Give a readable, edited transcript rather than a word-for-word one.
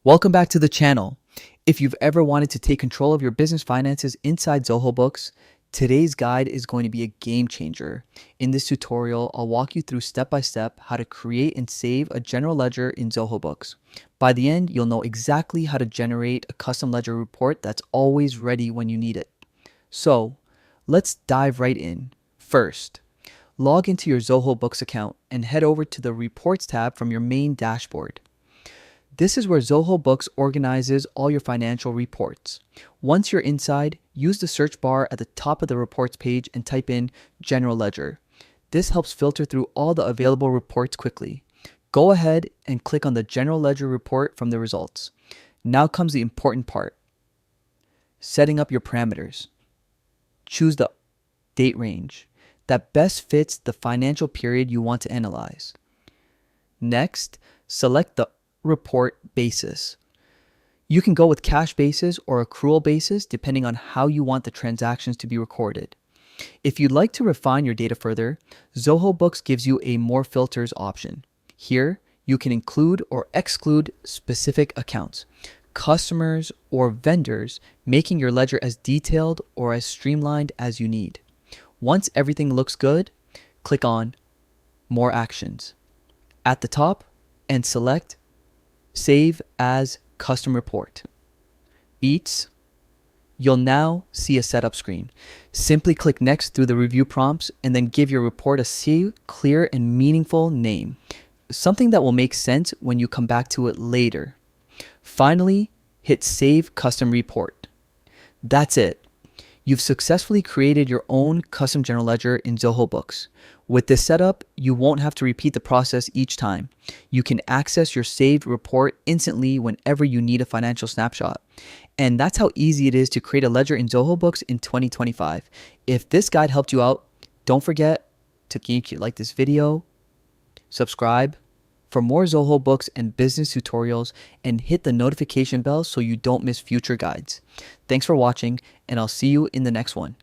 Welcome back to the channel. If you've ever wanted to take control of your business finances inside Zoho Books, today's guide is going to be a game changer. In this tutorial, I'll walk you through step by step how to create and save a general ledger in Zoho Books. By the end, you'll know exactly how to generate a custom ledger report that's always ready when you need it. So, let's dive right in. First, log into your Zoho Books account and head over to the Reports tab from your main dashboard. This is where Zoho Books organizes all your financial reports. Once you're inside, use the search bar at the top of the reports page and type in General Ledger. This helps filter through all the available reports quickly. Go ahead and click on the General Ledger report from the results. Now comes the important part. Setting up your parameters. Choose the date range that best fits the financial period you want to analyze. Next, select the report basis. You can go with cash basis or accrual basis depending on how you want the transactions to be recorded. If you'd like to refine your data further, Zoho Books gives you a more filters option. Here, you can include or exclude specific accounts, customers, or vendors, making your ledger as detailed or as streamlined as you need. Once everything looks good, click on More Actions at the top and select Save as Custom Report. You'll now see a setup screen. Simply click Next through the review prompts and then give your report a clear and meaningful name, something that will make sense when you come back to it later. Finally, hit Save Custom Report. That's it. You've successfully created your own custom general ledger in Zoho Books. With this setup, you won't have to repeat the process each time. You can access your saved report instantly whenever you need a financial snapshot. And that's how easy it is to create a ledger in Zoho Books in 2025. If this guide helped you out, don't forget to like this video, subscribe for more Zoho Books and business tutorials, and hit the notification bell so you don't miss future guides. Thanks for watching, and I'll see you in the next one.